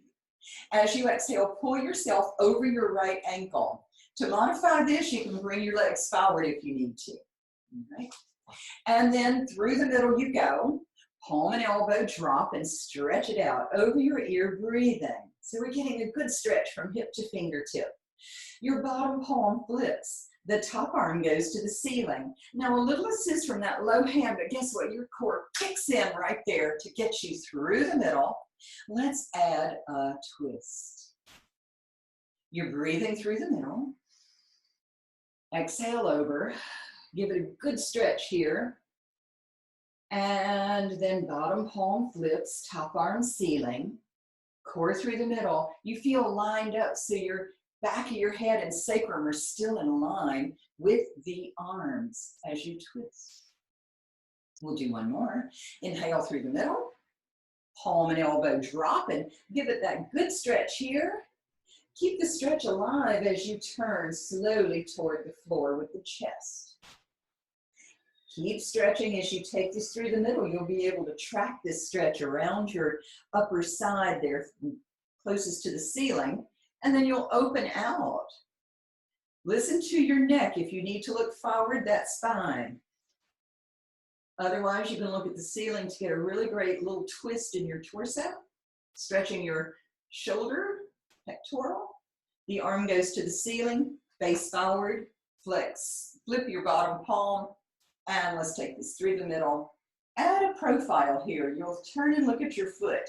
As you exhale, pull yourself over your right ankle. To modify this, you can bring your legs forward if you need to. Okay. And then through the middle you go. Palm and elbow drop and stretch it out over your ear, breathing. So we're getting a good stretch from hip to fingertip. Your bottom palm flips. The top arm goes to the ceiling. Now a little assist from that low hand, but guess what? Your core kicks in right there to get you through the middle. Let's add a twist. You're breathing through the middle. Exhale over. Give it a good stretch here. And then bottom palm flips, top arm ceiling, core through the middle. You feel lined up so your back of your head and sacrum are still in line with the arms as you twist. We'll do 1 more. Inhale through the middle. Palm and elbow drop and give it that good stretch here. Keep the stretch alive as you turn slowly toward the floor with the chest. Keep stretching as you take this through the middle. You'll be able to track this stretch around your upper side there, closest to the ceiling, and then you'll open out. Listen to your neck. If you need to look forward, that's fine. Otherwise, you can look at the ceiling to get a really great little twist in your torso, stretching your shoulder, pectoral. The arm goes to the ceiling, face forward, flex, flip your bottom palm, and let's take this through the middle. Add a profile here. You'll turn and look at your foot.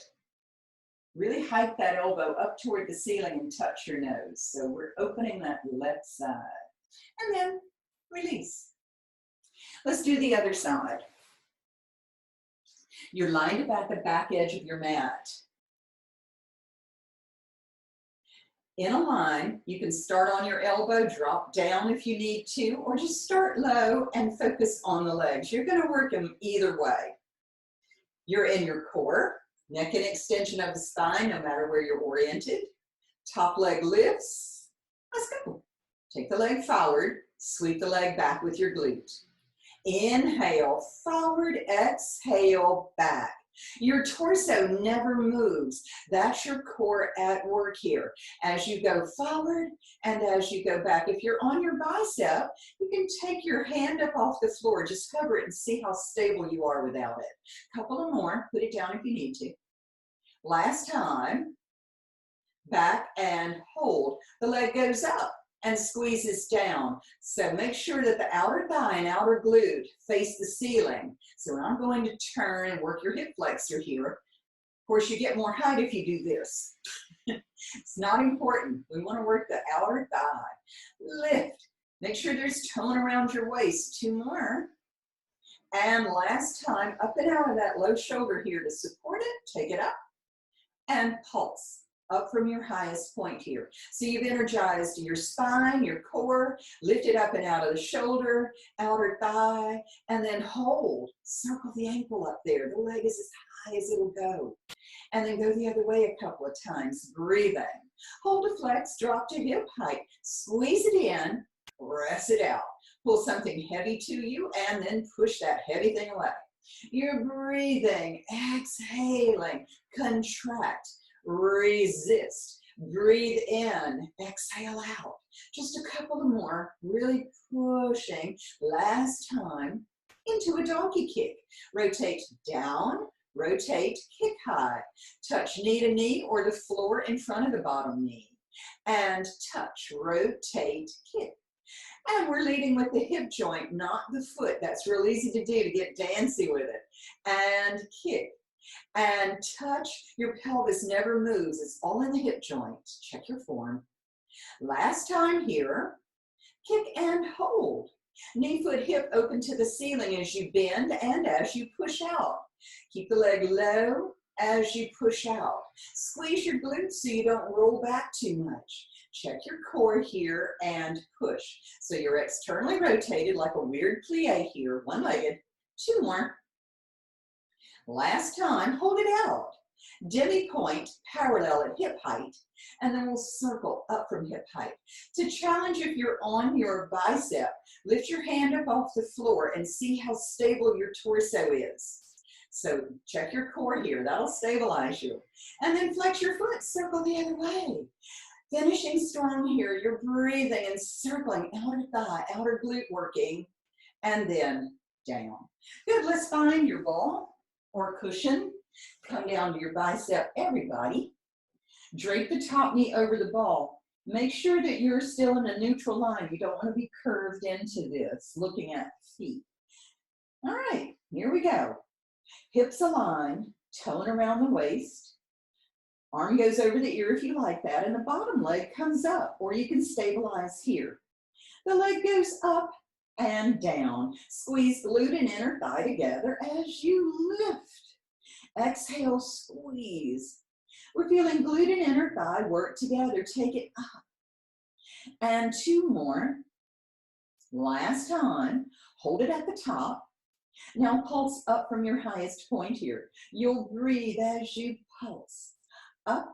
Really hike that elbow up toward the ceiling and touch your nose. So we're opening that left side. And then release. Let's do the other side. You're lined up at the back edge of your mat. In a line, you can start on your elbow, drop down if you need to, or just start low and focus on the legs. You're going to work them either way. You're in your core, neck and extension of the spine, no matter where you're oriented. Top leg lifts. Let's go. Take the leg forward, sweep the leg back with your glute. Inhale, forward, exhale, back. Your torso never moves. That's your core at work here. As you go forward and as you go back. If you're on your bicep, you can take your hand up off the floor. Just hover it and see how stable you are without it. Couple of more. Put it down if you need to. Last time. Back and hold. The leg goes up and squeezes down. So make sure that the outer thigh and outer glute face the ceiling. So I'm going to turn and work your hip flexor here. Of course, you get more height if you do this. It's not important. We want to work the outer thigh. Lift. Make sure there's tone around your waist. 2 more. And last time, up and out of that low shoulder here to support it. Take it up and pulse. Up from your highest point here. So you've energized your spine, your core, lift it up and out of the shoulder, outer thigh, and then hold. Circle the ankle up there. The leg is as high as it'll go. And then go the other way a couple of times, breathing. Hold a flex, drop to hip height, squeeze it in, press it out. Pull something heavy to you and then push that heavy thing away. You're breathing, exhaling, contract. Resist. Breathe in. Exhale out. Just a couple of more. Really pushing. Last time. Into a donkey kick. Rotate down. Rotate. Kick high. Touch knee to knee or the floor in front of the bottom knee. And touch. Rotate. Kick. And we're leading with the hip joint, not the foot. That's real easy to do to get dancy with it. And kick. And touch. Your pelvis never moves. It's all in the hip joint. Check your form. Last time here. Kick and hold. Knee, foot, hip open to the ceiling as you bend and as you push out. Keep the leg low as you push out. Squeeze your glutes so you don't roll back too much. Check your core here and push. So you're externally rotated like a weird plie here, one-legged. 2 more. Last time, hold it out. Demi point, parallel at hip height, and then we'll circle up from hip height. To challenge if you're on your bicep, lift your hand up off the floor and see how stable your torso is. So check your core here, that'll stabilize you. And then flex your foot, circle the other way. Finishing strong here, you're breathing and circling, outer thigh, outer glute working, and then down. Good, let's find your ball or cushion. Come down to your bicep, everybody. Drape the top knee over the ball. Make sure that you're still in a neutral line. You don't want to be curved into this, looking at feet. All right, here we go. Hips aligned, tone around the waist. Arm goes over the ear if you like that, and the bottom leg comes up, or you can stabilize here. The leg goes up and down. Squeeze glute and inner thigh together as you lift. Exhale, squeeze. We're feeling glute and inner thigh work together. Take it up. And 2 more. Last time. Hold it at the top. Now pulse up from your highest point here. You'll breathe as you pulse. Up,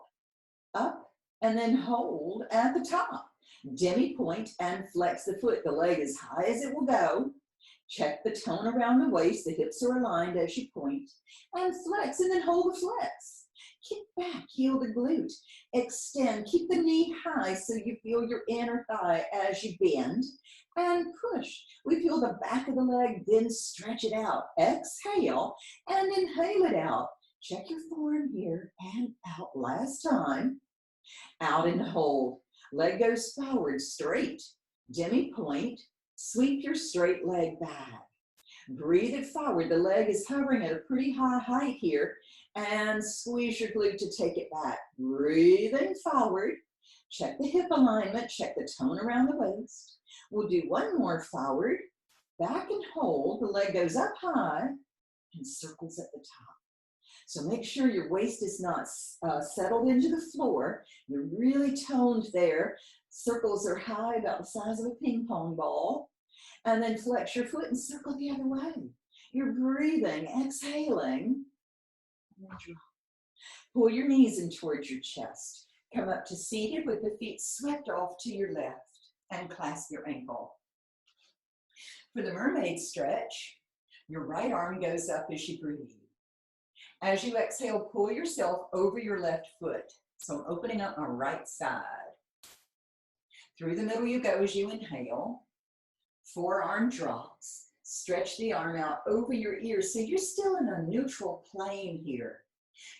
up, and then hold at the top. Demi point and flex the foot. The leg as high as it will go. Check the tone around the waist. The hips are aligned as you point. And flex, and then hold the flex. Kick back, heel the glute. Extend, keep the knee high so you feel your inner thigh as you bend. And push. We feel the back of the leg, then stretch it out. Exhale, and inhale it out. Check your form here and out. Last time. Out and hold. Leg goes forward, straight. Demi point. Sweep your straight leg back. Breathe it forward. The leg is hovering at a pretty high height here. And squeeze your glute to take it back. Breathing forward. Check the hip alignment. Check the tone around the waist. We'll do 1 more forward. Back and hold. The leg goes up high and circles at the top. So make sure your waist is not settled into the floor. You're really toned there. Circles are high, about the size of a ping pong ball. And then flex your foot and circle the other way. You're breathing, exhaling. and drop. Pull your knees in towards your chest. Come up to seated with the feet swept off to your left and clasp your ankle. For the mermaid stretch, your right arm goes up as you breathe. As you exhale, pull yourself over your left foot. So I'm opening up my right side. Through the middle you go as you inhale. Forearm drops. Stretch the arm out over your ear so you're still in a neutral plane here.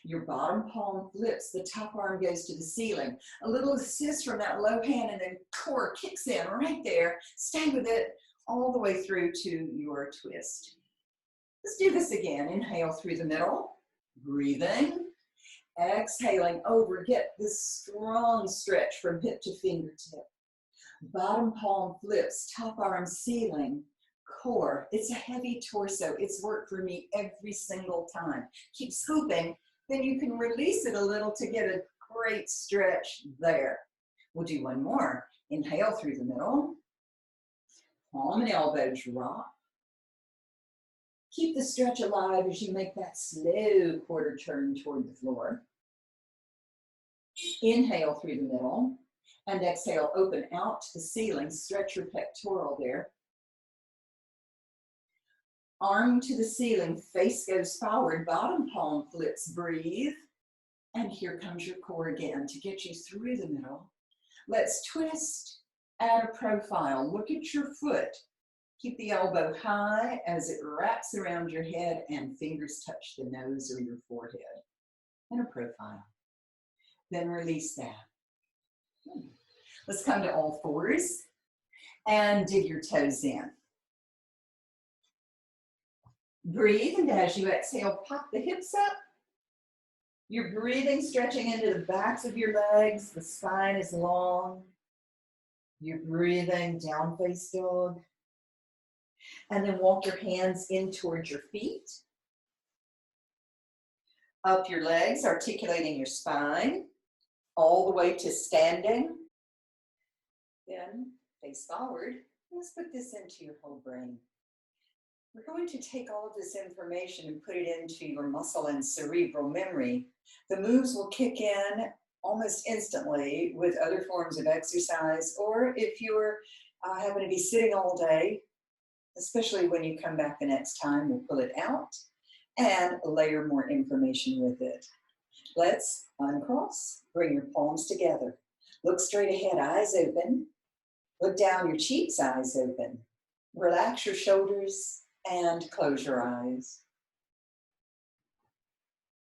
Your bottom palm flips, the top arm goes to the ceiling. A little assist from that low hand and then core kicks in right there. Stay with it all the way through to your twist. Let's do this again. Inhale through the middle, breathing. Exhaling over, get this strong stretch from hip to fingertip. Bottom palm flips, top arm ceiling, core. It's a heavy torso. It's worked for me every single time. Keep scooping, then you can release it a little to get a great stretch there. We'll do one more. Inhale through the middle. Palm and elbow drop. Keep the stretch alive as you make that slow quarter turn toward the floor. Inhale through the middle and exhale, open out to the ceiling. Stretch your pectoral there. Arm to the ceiling, face goes forward, bottom palm flips, breathe. And here comes your core again to get you through the middle. Let's twist, add a profile. Look at your foot. Keep the elbow high as it wraps around your head and fingers touch the nose or your forehead. And a profile. Then release that. Let's come to all fours and dig your toes in. Breathe, and as you exhale, pop the hips up. You're breathing, stretching into the backs of your legs. The spine is long. You're breathing, down face dog. And then walk your hands in towards your feet. Up your legs, articulating your spine, all the way to standing. Then face forward. Let's put this into your whole brain. We're going to take all of this information and put it into your muscle and cerebral memory. The moves will kick in almost instantly with other forms of exercise, or if you're happen to be sitting all day, especially when you come back the next time, we'll pull it out and layer more information with it. Let's uncross, bring your palms together. Look straight ahead, eyes open. Look down your cheeks, eyes open. Relax your shoulders and close your eyes.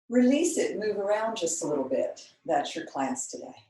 Release it, move around just a little bit. That's your class today.